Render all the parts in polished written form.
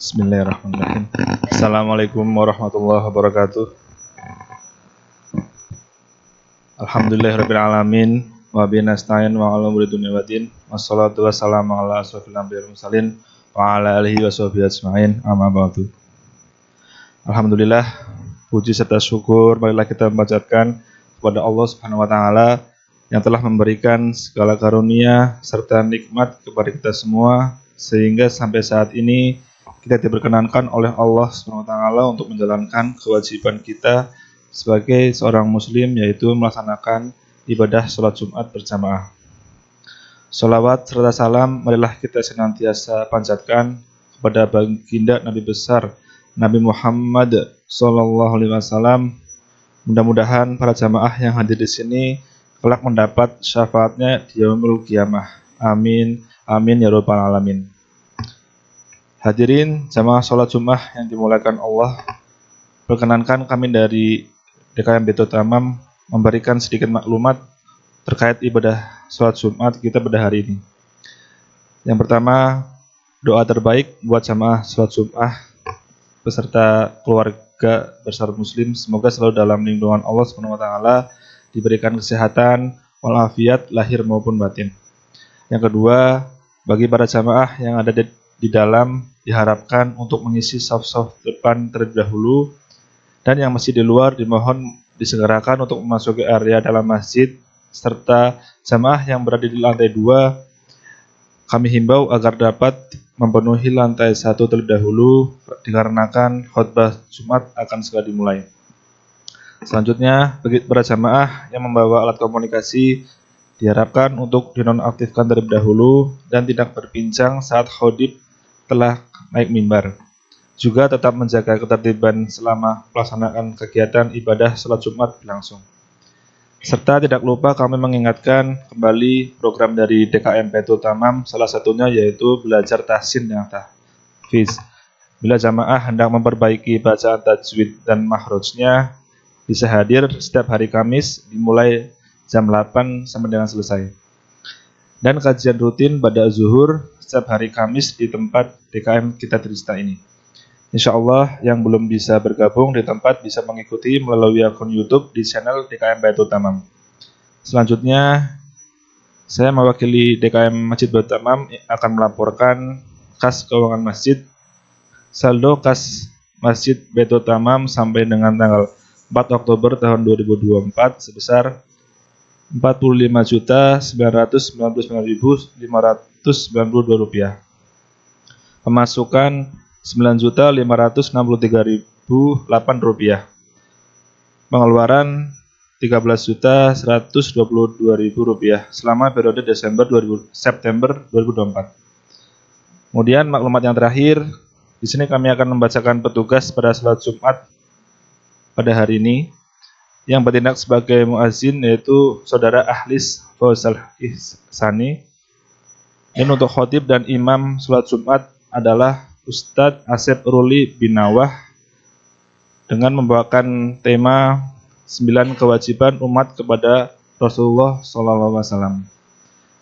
Bismillahirrahmanirrahim. Assalamualaikum warahmatullahi wabarakatuh. Alhamdulillahirabbil alamin wa bihi nasta'in wa ala umuri dunya waddin. Wassalatu wassalamu ala asrofil anbiya'i wal mursalin wa ala alihi washabihi ajmain. Amma ba'du. Alhamdulillah, puji serta syukur marilah kita memanjatkan kepada Allah Subhanahu wa taala yang telah memberikan segala karunia serta nikmat kepada kita semua sehingga sampai saat ini kita diperkenankan oleh Allah SWT untuk menjalankan kewajiban kita sebagai seorang muslim, yaitu melaksanakan ibadah sholat Jumat berjamaah. Sholawat serta salam marilah kita senantiasa panjatkan kepada baginda Nabi besar Nabi Muhammad SAW. Mudah-mudahan para jamaah yang hadir di sini kelak mendapat syafaatnya di yaumul qiyamah. Amin, amin ya rabbal alamin. Hadirin jamaah sholat Jumat yang dimuliakan Allah, perkenankan kami dari DKM Baitul Tamam memberikan sedikit maklumat terkait ibadah sholat Jumat kita pada hari ini. Yang pertama, doa terbaik buat jamaah sholat Jumat beserta keluarga besar muslim, semoga selalu dalam lindungan Allah SWT, diberikan kesehatan walafiat lahir maupun batin. Yang kedua, bagi para jamaah yang ada di dalam diharapkan untuk mengisi saf-saf depan terlebih dahulu, dan yang masih di luar dimohon disegerakan untuk memasuki area dalam masjid, serta jamaah yang berada di lantai 2 kami himbau agar dapat memenuhi lantai 1 terlebih dahulu dikarenakan khutbah Jumat akan segera dimulai. Selanjutnya, bagi para jamaah yang membawa alat komunikasi diharapkan untuk dinonaktifkan terlebih dahulu dan tidak berbincang saat khatib telah naik mimbar. Juga tetap menjaga ketertiban selama pelaksanaan kegiatan ibadah sholat Jumat berlangsung. Serta tidak lupa kami mengingatkan kembali program dari DKM Baitul Tamam, salah satunya yaitu belajar tahsin yang tahfiz. Bila jamaah hendak memperbaiki bacaan tajwid dan makhrajnya, bisa hadir setiap hari Kamis dimulai jam 8 sampai dengan selesai. Dan kajian rutin pada zuhur setiap hari Kamis di tempat DKM kita Trista ini. Insya Allah yang belum bisa bergabung di tempat bisa mengikuti melalui akun YouTube di channel DKM Baitul Tamam. Selanjutnya, saya mewakili DKM Masjid Baitul Tamam akan melaporkan kas keuangan masjid. Saldo kas Masjid Baitul Tamam sampai dengan tanggal 4 Oktober tahun 2024 sebesar Rp49.999.592. Pemasukan Rp9.563.008. Pengeluaran Rp13.122.000 selama periode September 2024. Kemudian maklumat yang terakhir, di sini kami akan membacakan petugas pada salat Jumat pada hari ini. Yang bertindak sebagai muazin yaitu Saudara Ahlis Fauzal Ihsani. Dan untuk khatib dan imam salat Jumat adalah Ustadz Asep Ruli bin Nawah dengan membawakan tema 9 kewajiban umat kepada Rasulullah SAW.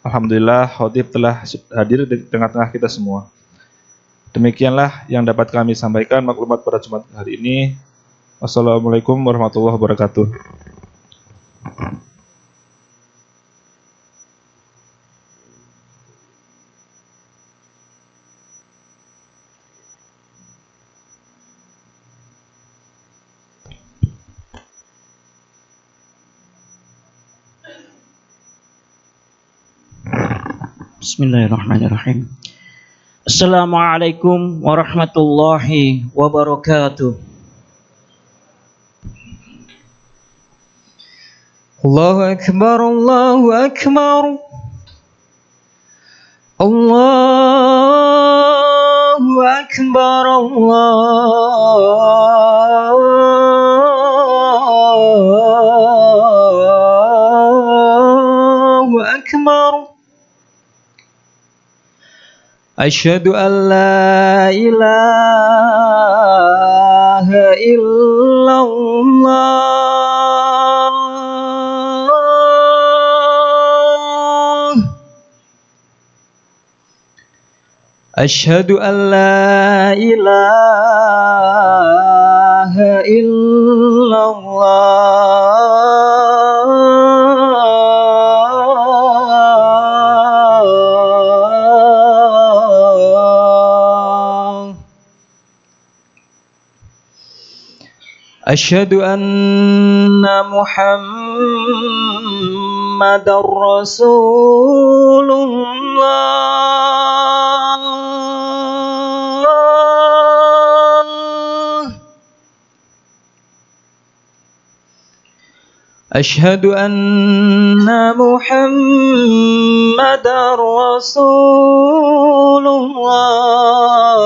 Alhamdulillah khatib telah hadir di tengah-tengah kita semua. Demikianlah yang dapat kami sampaikan maklumat pada Jumat hari ini. Wassalamualaikum warahmatullahi wabarakatuh. Bismillahirrahmanirrahim. Assalamualaikum warahmatullahi wabarakatuh. Allahu Akbar, Allahu Akbar, Allahu Akbar, Allahu Akbar. Asyhadu an la ilaha illallah. أشهد أن لا إله إلا الله أشهد أن محمد رسول الله أشهد أن محمد رسول الله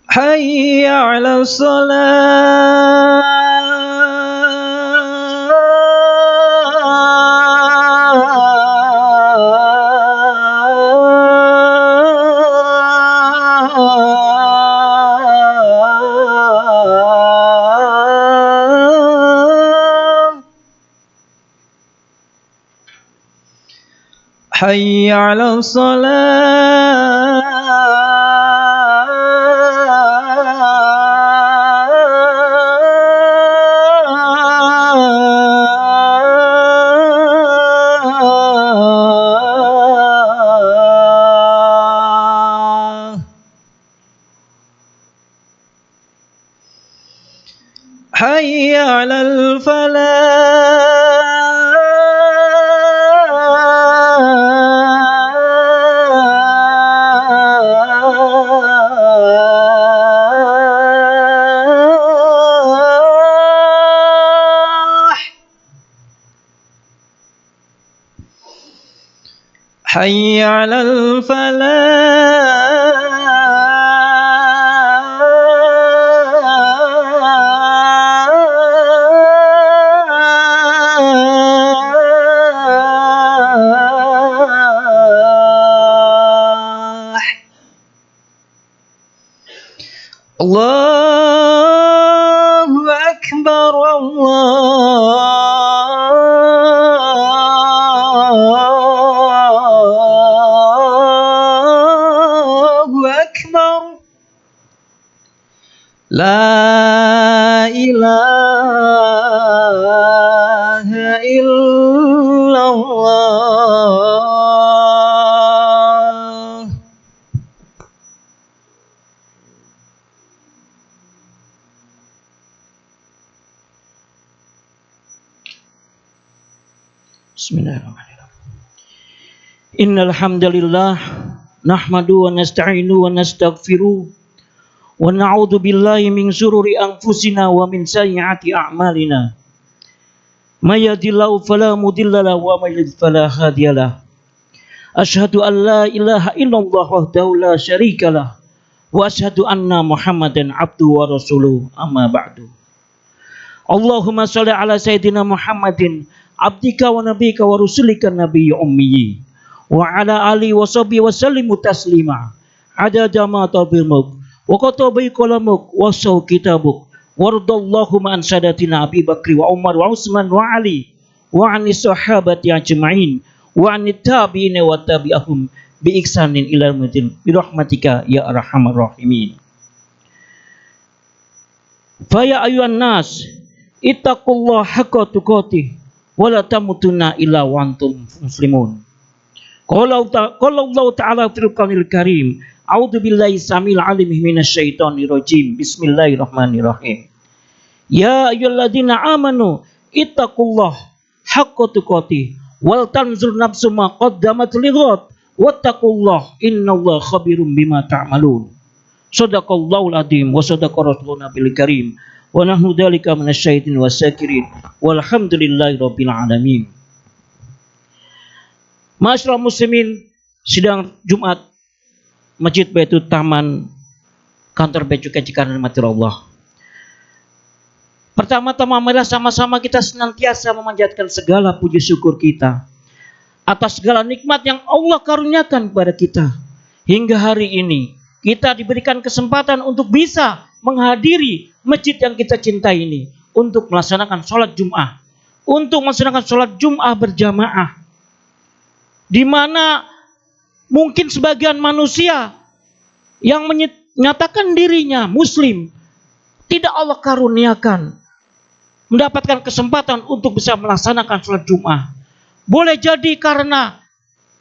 حي على الصلاة حي على الصلاة حي على الفلاح حي على الفلاح الله أكبر الله أكبر لا إله إلا الله Bismillahirrahmanirrahim. Innal hamdalillah nahmadu wa nasta'inu wa nastaghfiru wa na'udzu billahi min syururi anfusina wa min sayyiati a'malina. May yahdihillahu fala mudhillalah wa may yudhlil fala hadiyalah. Asyhadu an la ilaha illallah wahdahu la syarikalah wa asyhadu anna Muhammadan abduhu wa rasuluh. Amma ba'du. Allahumma shalli ala sayyidina Muhammadin abdika wa nabiyika wa rusulika nabiyyi ummi wa ala alihi wa sahbihi wa sallimu taslima adada ma tabimuk wa katabi qalamuk wa saw kitabuk wardallahu an sadatina Abi Bakri wa Umar wa Utsman wa Ali wa anis sahabati ajma'in wa anit tabi'in wa tabi'ahum bi ihsanin ila yaumil bi rahmatika ya arhamar rahimin. Fa ya ayyuhan nas ittaqullaha haqqa tuqatih wa la tamutunna illa wa antum muslimun. Qala Allah ta'ala fil Qur'anil Karim, a'udzu billahi samil alim minasy syaithanir rajim. Bismillahirrahmanirrahim. Ya ayyuhalladzina amanu ittaqullaha haqqa tuqatih wal tanzur nafsum ma qaddamat lighad wattaqullaha innallaha khabirum bima ta'malun. Shadaqallahul adzim wa shadaqa rasuluna bil karim. Wa nahnu dzalika minasyaitin wasyakirin walhamdulillahi rabbil alamin. Masyaallah muslimin, sidang Jumat Masjid Baitul Taman Kantor Bea Cukai Cikarang Mati Allah. Pertama-tama marilah sama-sama kita senantiasa memanjatkan segala puji syukur kita atas segala nikmat yang Allah karuniakan kepada kita hingga hari ini. kita diberikan kesempatan untuk bisa menghadiri masjid yang kita cintai ini untuk melaksanakan sholat Jum'ah, untuk melaksanakan sholat Jum'ah berjamaah, di mana mungkin sebagian manusia yang menyatakan dirinya Muslim tidak Allah karuniakan mendapatkan kesempatan untuk bisa melaksanakan sholat Jum'ah. Boleh jadi karena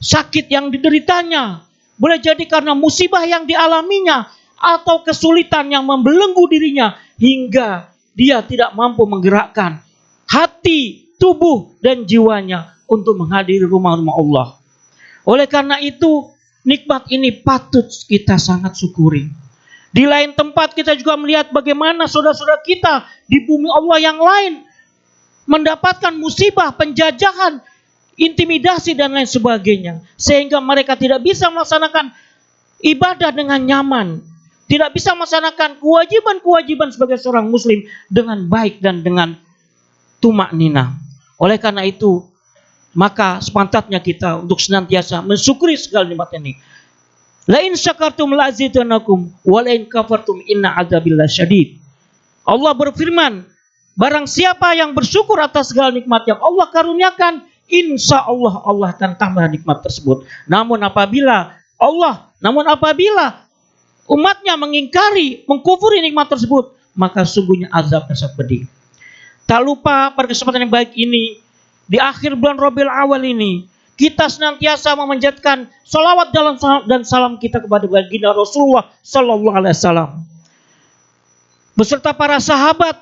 sakit yang dideritanya, boleh jadi karena musibah yang dialaminya, atau kesulitan yang membelenggu dirinya hingga dia tidak mampu menggerakkan hati, tubuh, dan jiwanya untuk menghadiri rumah-rumah Allah. Oleh karena itu, nikmat ini patut kita sangat syukuri. Di lain tempat kita juga melihat bagaimana saudara-saudara kita di bumi Allah yang lain mendapatkan musibah, penjajahan, intimidasi dan lain sebagainya, sehingga mereka tidak bisa melaksanakan ibadah dengan nyaman, tidak bisa melaksanakan kewajiban-kewajiban sebagai seorang muslim dengan baik dan dengan tumak nina. Oleh karena itu, maka sepantasnya kita untuk senantiasa mensyukuri segala nikmat ini. La in syakartum la azidannakum wa la in kafartum inna adzabillahi syadid. Allah berfirman, barang siapa yang bersyukur atas segala nikmat yang Allah karuniakan, insya Allah Allah akan tambah nikmat tersebut. Namun apabila umatnya mengingkari, mengkufuri nikmat tersebut, maka sungguhnya azabnya sangat pedih. Tak lupa pada kesempatan yang baik ini, di akhir bulan Rabiul Awal ini, kita senantiasa memanjatkan salawat dan salam kita kepada baginda Rasulullah Sallallahu Alaihi Wasallam beserta para sahabat,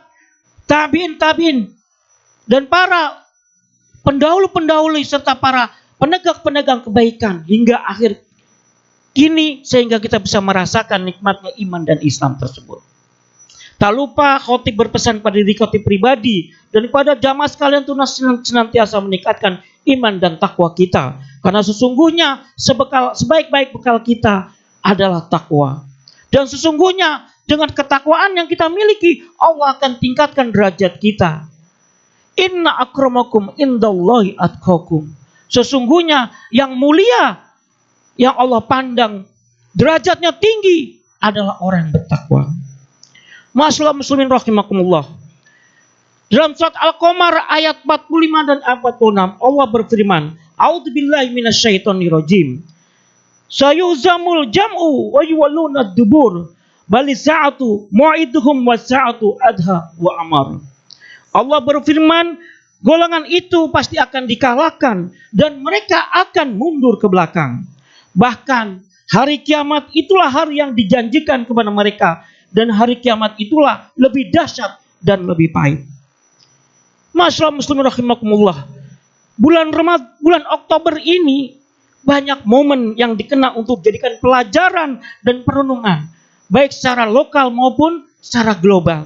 tabiin, dan para pendahulu serta para penegak kebaikan hingga akhir kini, sehingga kita bisa merasakan nikmatnya iman dan Islam tersebut. Tak lupa khotib berpesan pada diri khotib pribadi dan kepada jamaah sekalian untuk senantiasa meningkatkan iman dan takwa kita, karena sesungguhnya sebaik-baik bekal kita adalah takwa, dan sesungguhnya dengan ketakwaan yang kita miliki Allah akan tingkatkan derajat kita. Inna akramakum indallahi atqakum. Sesungguhnya yang mulia, yang Allah pandang derajatnya tinggi adalah orang yang bertakwa. Masyaallah muslimin rahimakumullah. Dalam surat Al-Qamar ayat 45 dan 46 Allah berfirman, A'udzubillahi minasyaitonirrajim. Sayuzamul jam'u wa yuwalluna ad-dubur bal sa'atu mu'iduhum wa sa'atu adha wa amar. Allah berfirman, golongan itu pasti akan dikalahkan dan mereka akan mundur ke belakang. Bahkan hari kiamat itulah hari yang dijanjikan kepada mereka, dan hari kiamat itulah lebih dahsyat dan lebih pahit. Masyaallah muslimin rahimakumullah. Bulan Oktober ini banyak momen yang dikenal untuk dijadikan pelajaran dan perenungan, baik secara lokal maupun secara global.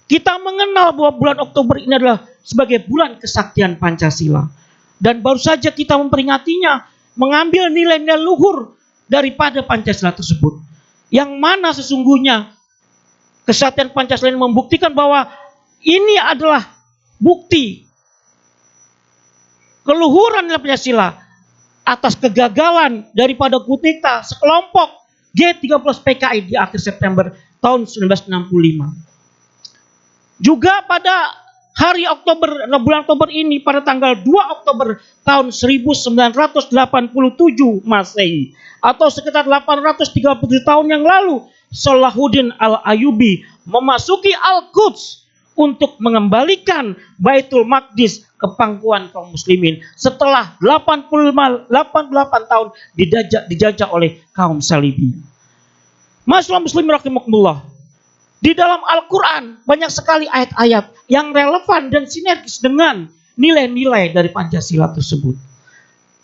Kita mengenal bahwa bulan Oktober ini adalah sebagai bulan kesaktian Pancasila. Dan baru saja kita memperingatinya, mengambil nilai-nilai luhur daripada Pancasila tersebut. Yang mana sesungguhnya kesaktian Pancasila ini membuktikan bahwa ini adalah bukti keluhuran nilai Pancasila atas kegagalan daripada kudeta sekelompok G13 PKI di akhir September tahun 1965. Juga pada bulan Oktober ini, pada tanggal 2 Oktober tahun 1987 Masehi, atau sekitar 837 tahun yang lalu, Salahuddin Al-Ayyubi memasuki Al-Quds untuk mengembalikan Baitul Maqdis ke pangkuan kaum muslimin setelah 88 tahun dijajah oleh kaum Salibi. Masyaallah muslimin rahimakumullah. Di dalam Al-Quran banyak sekali ayat-ayat yang relevan dan sinergis dengan nilai-nilai dari Pancasila tersebut.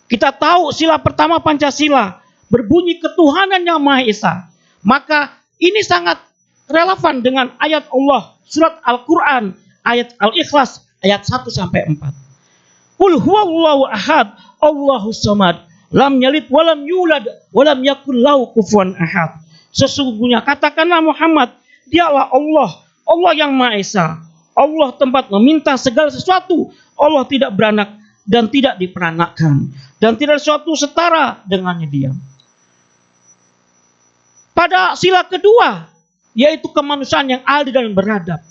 Kita tahu sila pertama Pancasila berbunyi ketuhanan yang Maha Esa. Maka ini sangat relevan dengan ayat Allah surat Al-Quran ayat Al-Ikhlas ayat 1-4. Qul huwallahu ahad, Allahus samad, lam yalid walam yulad walam yakul lahu kufuwan ahad. Sesungguhnya katakanlah Muhammad, dialah Allah, Allah yang Maha Esa. Allah tempat meminta segala sesuatu. Allah tidak beranak dan tidak diperanakkan, dan tidak sesuatu setara dengannya Dia. Pada sila kedua, yaitu kemanusiaan yang adil dan beradab.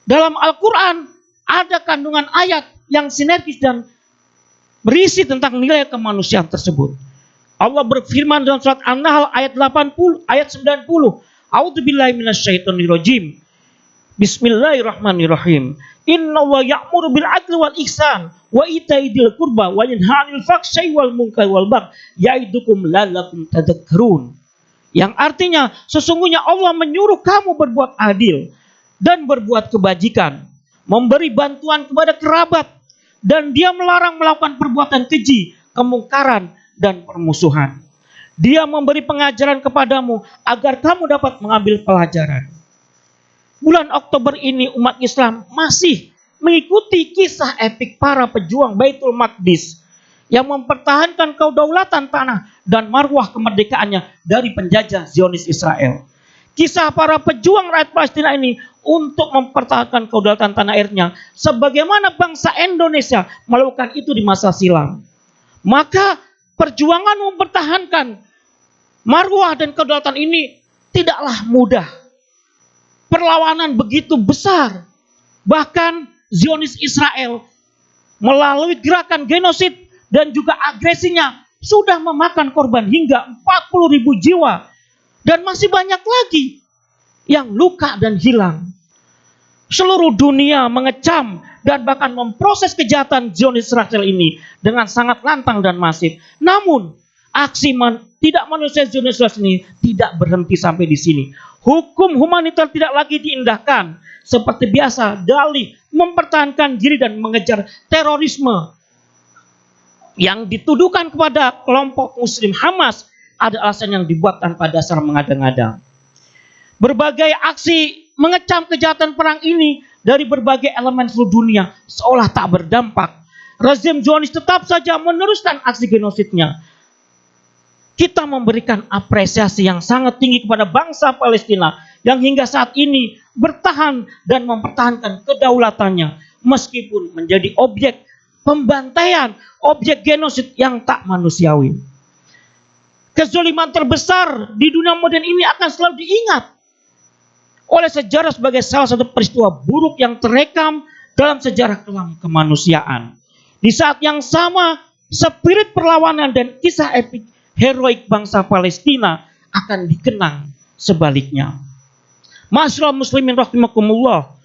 Dalam Al-Quran ada kandungan ayat yang sinergis dan berisi tentang nilai kemanusiaan tersebut. Allah berfirman dalam surat An-Nahl ayat 80, ayat 90. A'udzubillahi minasyaitonirrajim. Bismillahirrahmanirrahim. Innallaha ya'muru bil 'adli wal ihsan wa ita'i dzil qurba wa yanha 'anil fahsya'i wal munkari wal baghi ya'idukum la'allakum tadhakkarun. Yang artinya sesungguhnya Allah menyuruh kamu berbuat adil dan berbuat kebajikan, memberi bantuan kepada kerabat, dan Dia melarang melakukan perbuatan keji, kemungkaran, dan permusuhan. Dia memberi pengajaran kepadamu agar kamu dapat mengambil pelajaran. Bulan Oktober ini umat Islam masih mengikuti kisah epik para pejuang Baitul Maqdis yang mempertahankan kedaulatan tanah dan marwah kemerdekaannya dari penjajah Zionis Israel. Kisah para pejuang rakyat Palestina ini untuk mempertahankan kedaulatan tanah airnya sebagaimana bangsa Indonesia melakukan itu di masa silam. Maka perjuangan mempertahankan marwah dan kedaulatan ini tidaklah mudah. Perlawanan begitu besar. Bahkan Zionis Israel melalui gerakan genosid dan juga agresinya sudah memakan korban hingga 40.000 jiwa. Dan masih banyak lagi yang luka dan hilang. Seluruh dunia mengecam dan bahkan memproses kejahatan Zionis Israel ini dengan sangat lantang dan masif. Namun aksi tidak manusia Zionis Israel ini tidak berhenti sampai di sini. Hukum humaniter tidak lagi diindahkan. Seperti biasa, dalih mempertahankan diri dan mengejar terorisme yang dituduhkan kepada kelompok muslim Hamas ada alasan yang dibuat tanpa dasar mengada-ngada. Berbagai aksi mengecam kejahatan perang ini dari berbagai elemen seluruh dunia seolah tak berdampak. Rezim Zionis tetap saja meneruskan aksi genosidnya. Kita memberikan apresiasi yang sangat tinggi kepada bangsa Palestina yang hingga saat ini bertahan dan mempertahankan kedaulatannya meskipun menjadi objek pembantaian, objek genosid yang tak manusiawi. Kezaliman terbesar di dunia modern ini akan selalu diingat oleh sejarah sebagai salah satu peristiwa buruk yang terekam dalam sejarah kelam kemanusiaan. Di saat yang sama, spirit perlawanan dan kisah epik heroik bangsa Palestina akan dikenang sebaliknya. Masyaallah muslimin rahimakumullah,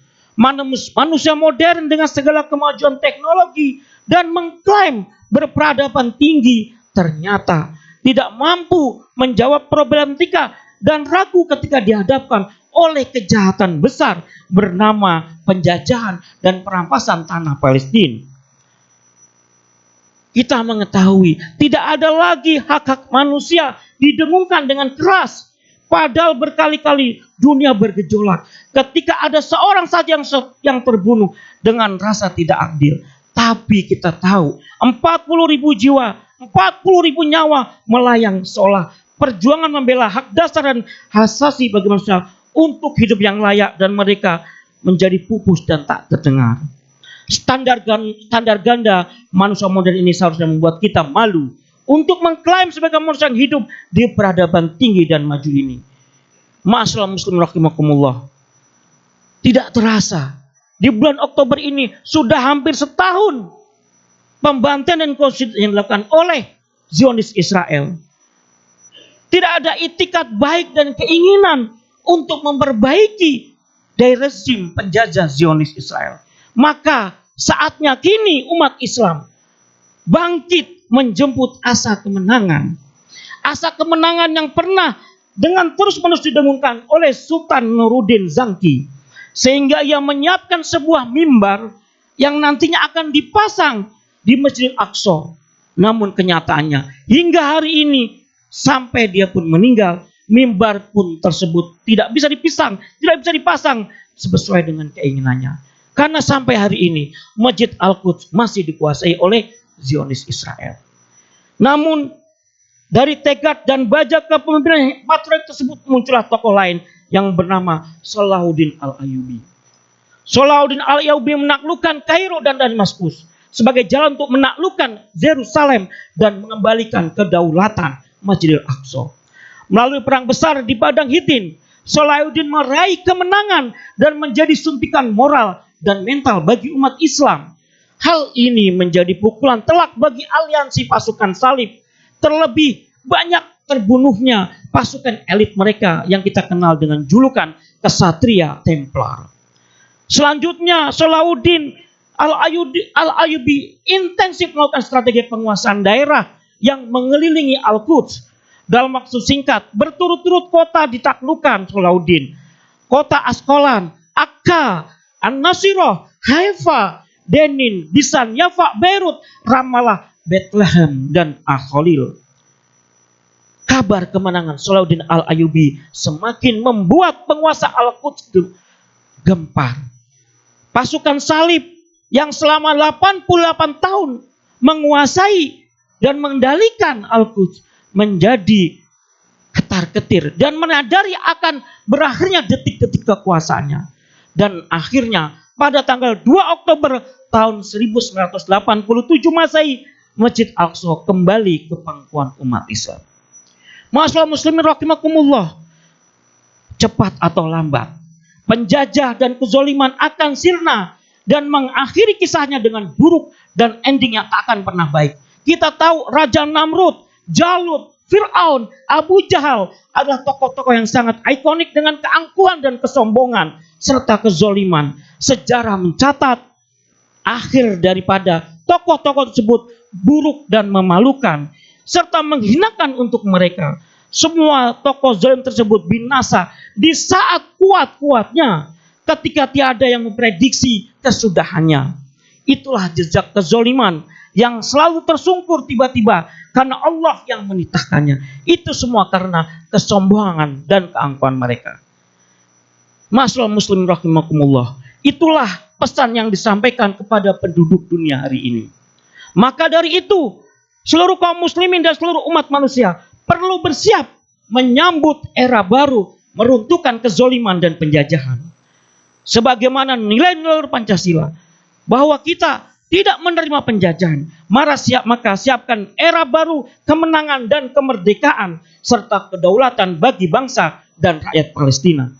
manusia modern dengan segala kemajuan teknologi dan mengklaim berperadaban tinggi ternyata tidak mampu menjawab problematika dan ragu ketika dihadapkan oleh kejahatan besar bernama penjajahan dan perampasan tanah Palestina. Kita mengetahui tidak ada lagi hak-hak manusia didengungkan dengan keras. Padahal berkali-kali dunia bergejolak ketika ada seorang saja yang terbunuh dengan rasa tidak adil. Tapi kita tahu 40.000 jiwa, 40.000 nyawa melayang seolah perjuangan membela hak dasar dan hak asasi bagi manusia untuk hidup yang layak dan mereka menjadi pupus dan tak terdengar. Standar ganda manusia modern ini seharusnya membuat kita malu untuk mengklaim sebagai manusia yang hidup di peradaban tinggi dan maju ini. Masyaallah muslim rahimakumullah. Tidak terasa di bulan Oktober ini sudah hampir setahun pembantaian dan genosid yang dilakukan oleh Zionis Israel. Tidak ada itikat baik dan keinginan untuk memperbaiki dari rezim penjajah Zionis Israel. Maka saatnya kini umat Islam bangkit menjemput asa kemenangan. Asa kemenangan yang pernah dengan terus-menerus didengungkan oleh Sultan Nuruddin Zangki. Sehingga ia menyiapkan sebuah mimbar yang nantinya akan dipasang di Masjidil Aqsa. Namun kenyataannya hingga hari ini sampai dia pun meninggal, mimbar pun tersebut tidak bisa dipasang sesuai dengan keinginannya. Karena sampai hari ini Masjid Al-Quds masih dikuasai oleh Zionis Israel. Namun dari tekad dan baja kepemimpinan patriot tersebut muncullah tokoh lain yang bernama Salahuddin Al-Ayyubi. Salahuddin Al-Ayyubi menaklukkan Kairo dan Damaskus sebagai jalan untuk menaklukkan Yerusalem dan mengembalikan kedaulatan Masjidil Aqsa. Melalui perang besar di Padang Hitin, Salahuddin meraih kemenangan dan menjadi suntikan moral dan mental bagi umat Islam. Hal ini menjadi pukulan telak bagi aliansi pasukan salib. Terlebih banyak terbunuhnya pasukan elit mereka yang kita kenal dengan julukan Kesatria Templar. Selanjutnya, Salahuddin Al-Ayyubi intensif melakukan strategi penguasaan daerah yang mengelilingi Al-Quds. Dalam waktu singkat, berturut-turut kota ditaklukkan Salahuddin. Kota Askolan, Akka, An-Nasirah, Haifa, Denin, Bisan, Yafa, Beirut, Ramallah, Bethlehem, dan Al-Khalil. Kabar kemenangan Salahuddin Al-Ayyubi semakin membuat penguasa Al-Quds gempar. Pasukan salib yang selama 88 tahun menguasai dan mengendalikan Al-Quds menjadi ketar-ketir dan menyadari akan berakhirnya detik-detik kekuasaannya. Dan akhirnya pada tanggal 2 Oktober tahun 1987 Masehi, Masjid Al-Aqsa kembali ke pangkuan umat Islam. Ma'asyiral muslimin rahimakumullah, cepat atau lambat penjajah dan kezaliman akan sirna dan mengakhiri kisahnya dengan buruk dan ending yang tak akan pernah baik. Kita tahu Raja Namrud, Jalut, Fir'aun, Abu Jahal adalah tokoh-tokoh yang sangat ikonik dengan keangkuhan dan kesombongan serta kezaliman. Sejarah mencatat akhir daripada tokoh-tokoh tersebut buruk dan memalukan serta menghinakan untuk mereka. Semua tokoh zalim tersebut binasa di saat kuat-kuatnya, ketika tiada yang memprediksi kesudahannya. Itulah jejak kezaliman yang selalu tersungkur tiba-tiba karena Allah yang menitahkannya. Itu semua karena kesombongan dan keangkuhan mereka. Ma'asyiral muslimin rahimakumullah, itulah pesan yang disampaikan kepada penduduk dunia hari ini. Maka dari itu, seluruh kaum muslimin dan seluruh umat manusia perlu bersiap menyambut era baru, meruntuhkan kezaliman dan penjajahan. Sebagaimana nilai-nilai Pancasila, bahwa kita tidak menerima penjajahan, maka siapkan era baru kemenangan dan kemerdekaan serta kedaulatan bagi bangsa dan rakyat Palestina.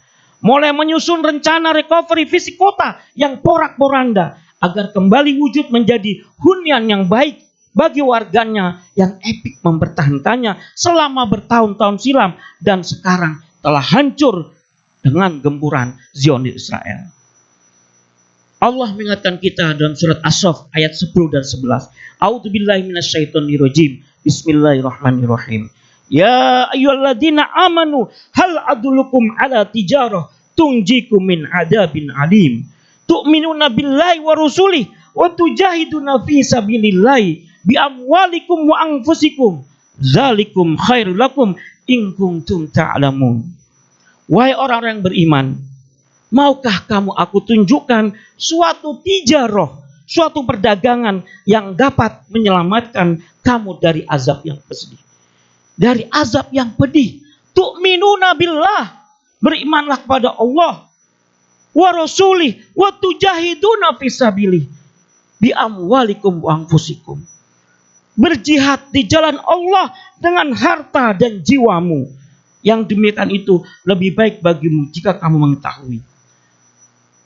Mulai menyusun rencana recovery fisik kota yang porak-poranda agar kembali wujud menjadi hunian yang baik bagi warganya yang epik mempertahankannya selama bertahun-tahun silam dan sekarang telah hancur dengan gempuran Zionis Israel. Allah mengingatkan kita dalam surat As-Saff ayat 10 dan 11. A'udzubillahi minasyaitonirrajim. Bismillahirrahmanirrahim. Ya ayyuhalladzina amanu hal adullukum ala tijarah tunjikum min adabin alim. Tu'minuna billahi wa rusulih wa tujahiduna fi sabilillahi bi amwalikum wa anfusikum. Zalikum khairul lakum in kuntum ta'lamun. Wahai orang-orang yang beriman, maukah kamu aku tunjukkan suatu tijarah, suatu perdagangan yang dapat menyelamatkan kamu dari azab yang pedih. Dari azab yang pedih. Tu'minuna billah, berimanlah kepada Allah, wa rasulih, wa tujahiduna fisabilih, bi amwalikum wa anfusikum. Berjihad di jalan Allah dengan harta dan jiwamu. Yang demikian itu lebih baik bagimu jika kamu mengetahui.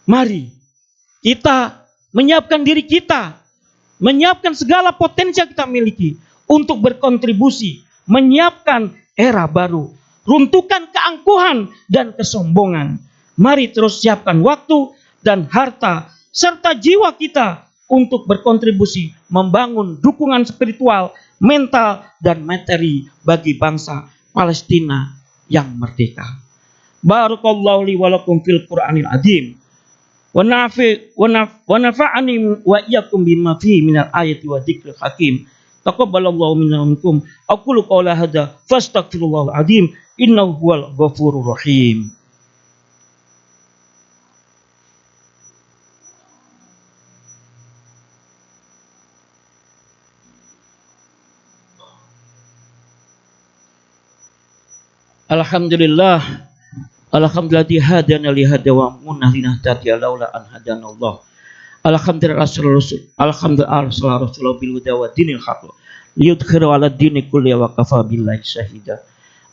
Mari kita menyiapkan diri kita, menyiapkan segala potensi yang kita miliki untuk berkontribusi, menyiapkan era baru, runtuhkan keangkuhan dan kesombongan. Mari terus siapkan waktu dan harta serta jiwa kita untuk berkontribusi membangun dukungan spiritual, mental, dan materi bagi bangsa Palestina yang merdeka. Barakallahu li wa lakum fil Qur'anil azim. Wa nafa'ani wa iyyakum bima fihi minal ayati wa dzikril hakim. Taqabbalallahu minna wa minkum. Aqulu qawla hadza fastaghfirullahal azim innahu huwal ghafurur rahim. Alhamdulillah, alhamdulillah hadana li hada wa munna linahtadiya laula an hadanallah. Alhamdulillah rasulullah bil huda wa dinil haqq liyudkhiru ala dini kulli wa kafa billahi syahida.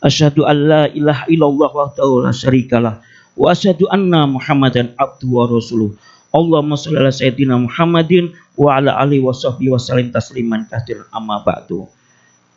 Asyhadu an la ilaha illallah wahdahu la syarikalah wa asyhadu anna Muhammadan abduhu wa rasuluh. Allahumma shalli ala sayyidina Muhammadin wa ala alihi wa sahbihi wa sallim tasliman katsiran amma ba'du.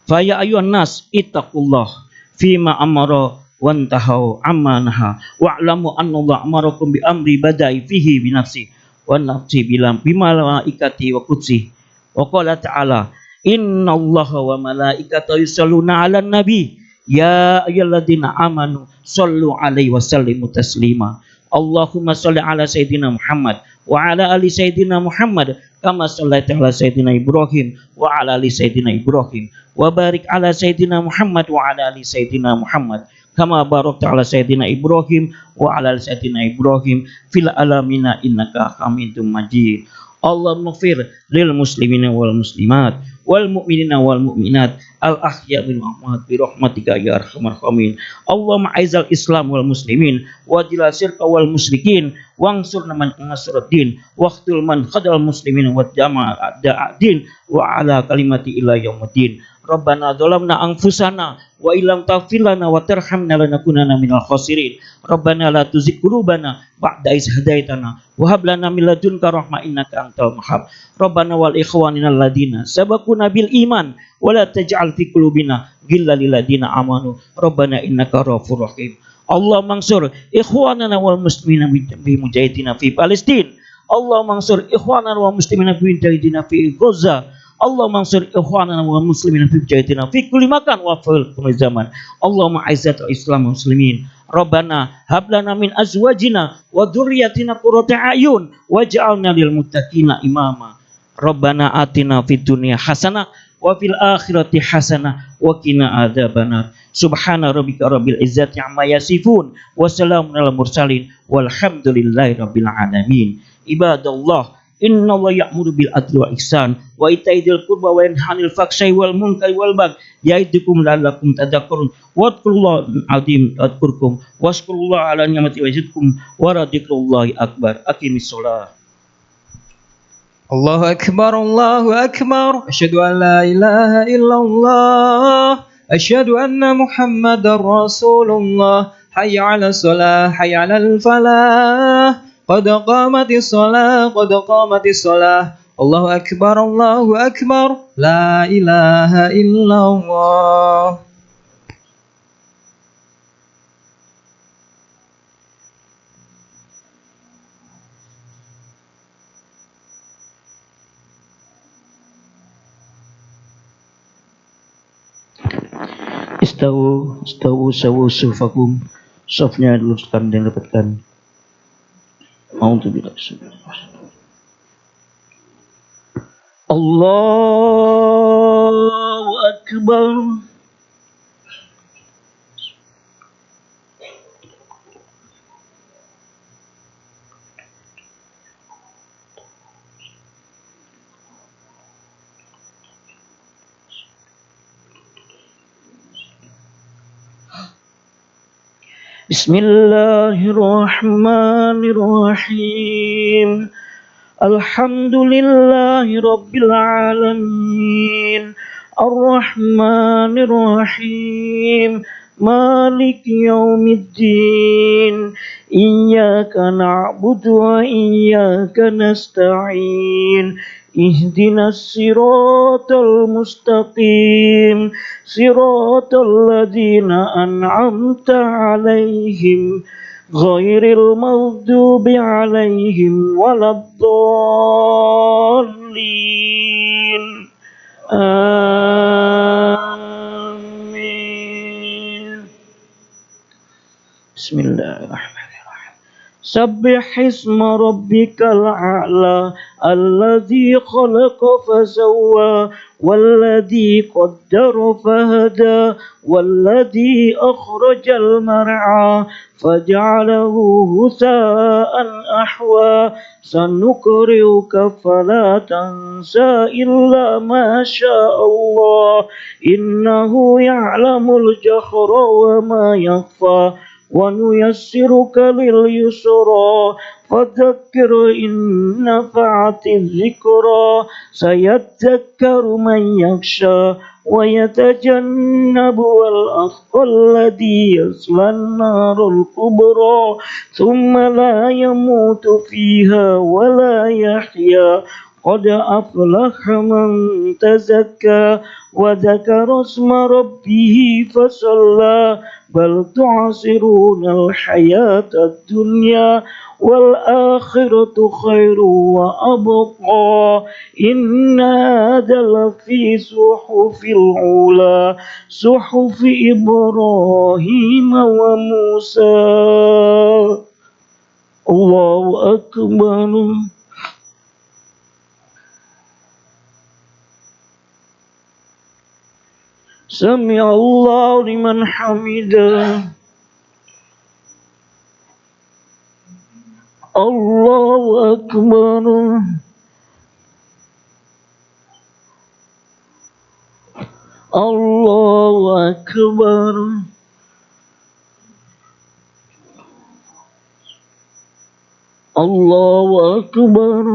Fa ya ayyuhan nas ittaqullah fima amara wantahu amma naha wa'lamu anna Allah amarakum bi amri badai fihi bi nafsi wa nafsi bilam bimalaikati wa qudsi wa qala ta'ala innallaha wa malaikatahu yusholluna 'alan nabi ya ayyuhalladzina amanu shallu 'alaihi wa sallimu taslima. Allahumma shalli 'ala sayyidina Muhammad wa 'ala ali sayyidina Muhammad kama shallaita 'ala sayyidina Ibrahim wa 'ala ali sayyidina Ibrahim wa barik 'ala sayyidina Muhammad wa 'ala ali sayyidina Muhammad kama barakta 'ala sayyidina Ibrahim wa 'ala ali sayyidina Ibrahim fil alamina innaka Hamidum Majid. Allahumma ighfir lil muslimina wal muslimat wal mu'minina wal mu'minat al ahya min amwat bi rahmatika ya arhamar rahimin. Allahumma aizal islam wal muslimin wa jilal syirka wal musyrikin wansurna man nasruddin waqtul man khadal muslimin wa jama'a da'adin wa ala kalimati ila yaumiddin. Rabbana dzalamna anfusana wa illam taghfir lana wa tarhamna lanakunanna minal khasirin. Rabbana la tuzigh qulubana ba'da idh hadaitana wa hab lana min ladunka rahmah innaka antal wahhab. Rabbana wal ikhwanina alladziina sabaquna bil iman wa la taj'al fi qulubina ghillan lil ladzina amanu. Rabbana innaka ghafurur rahim. Allahumma ansur ikhwanana wal muslimina bi mujahidina fi Palestin. Allahumma ansur ikhwanana wal muslimina bi mujahidina fi Gaza. Allahumma ansur ikhwanana wal muslimina fi mujahidina fi kulli makan wa fil kulli zaman. Allahumma aizzat al-islam wal muslimin. Rabbana hab lana min azwajina wa dzurriyyatina qurrata a'yun waj'alna lil muttaqina imama. Rabbana atina fid dunya hasanah wa fil akhirati hasanah wa qina adzabannar. Subhana rabbika rabbil izzati amma yasifun wa salamun alal mursalin walhamdulillahi rabbil alamin. Ibadallah, innallaha ya'muru bil adli wal ihsan wa ita'i dzil qurba wa yanha 'anil fahsya'i wal munkari wal baghi ya'idukum la'allakum tadhakkarun. Wadhkurullahal azim yadhkurkum washkurullaha 'ala ni'matihi yazidkum wa radhikrullahi akbar. Aqimis shalah. الله أكبر الله أكبر أشهد أن لا إله إلا الله أشهد أن محمد رسول الله حي على الصلاة حي على الفلاح قد قامت الصلاة قد قامت الصلاة الله أكبر لا إله إلا الله. Istawu sawu sufakum. Safnya luruskan dan rapatkan. A'udzubillahi Allahu akbar. Bismillahirrahmanirrahim. Alhamdulillahi rabbil alamin. Ar-Rahmanir-Rahim. Maliki yaumiddin. Iyyaka na'budu wa iyyaka nasta'in. Ihdinas siratal mustaqim. Siratal ladzina an'amta 'alaihim ghairil maghdubi 'alaihim waladdallin. Amin. Bismillahirrahmanirrahim. Sabbihisma rabbikal a'la alladzi khalaqa fasawwa walladzi qaddara fahada walladzi akhrajal mar'a faj'alahu husa'an ahwa sanukri'uka fala tansa illa ma sya'allah innahu ya'lamul jahra wa ma yakhfa ونيسرك لليسرى فذكر إن نفعت الذكرى سيذكر من يخشى ويتجنبها الأشقى الذي يصلى النار الكبرى ثم لا يموت فيها ولا يحيا قد أفلح من تزكى وذكر اسم ربه فصلى بل تعصرون الحياة الدنيا والآخرة خير وأبقى إن هذا لفي صحف العلا صحف إبراهيم وموسى. الله أكبر. سمع الله لمن حمده. الله أكبر. الله أكبر. الله أكبر.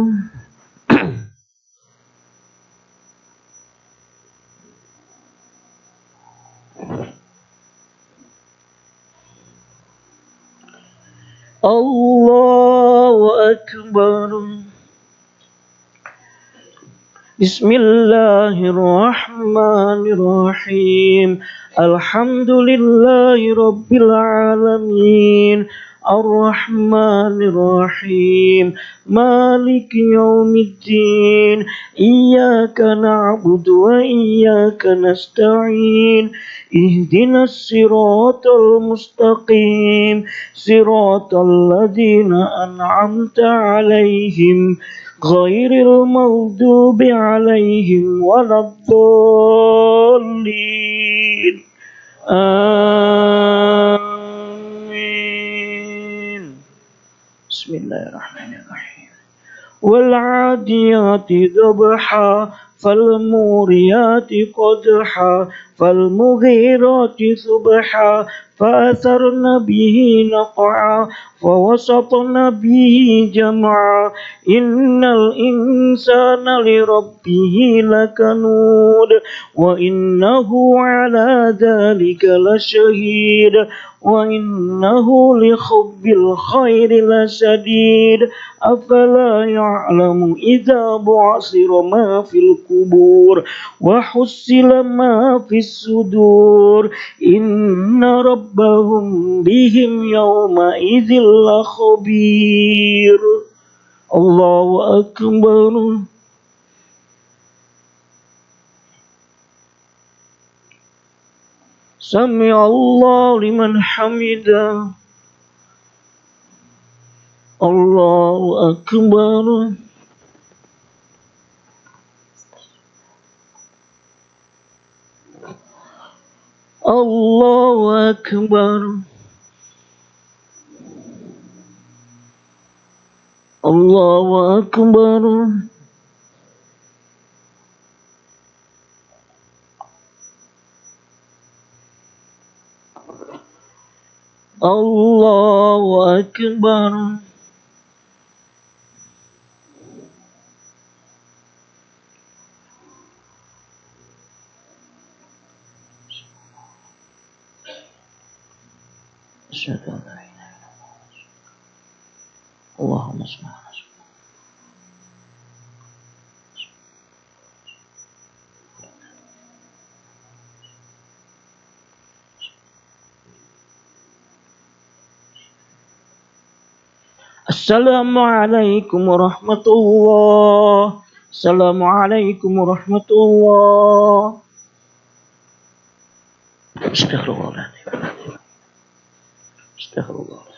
الله أكبر. بسم الله الرحمن الرحيم الحمد لله رب العالمين الرحمن الرحيم مالك يوم الدين إياك نعبد وإياك نستعين اهدنا الصراط المستقيم صراط الذين أنعمت عليهم غير المغضوب عليهم ولا الضالين آمين. بسم الله الرحمن الرحيم والعاديات ضبحا فالموريات قدحا فالمغيرات صبحا فأثرن به نقعا فوسطن به جمعا إن الإنسان لربه لكنود وإنه على ذلك لشهيد وإنه لحب الخير لشديد أفلا يعلم إذا بعثر ما في القبور وحصل ما في الصدور إن ربهم بهم يومئذ لخبير. الله أكبر. سمع الله لمن حمده. الله أكبر. الله أكبر. الله أكبر. الله أكبر. أشهد أن لا إله إلا الله. اللهم صل على سيدنا. السلام عليكم ورحمة الله. السلام عليكم ورحمة الله. استغفر الله العظيم. استغفر الله.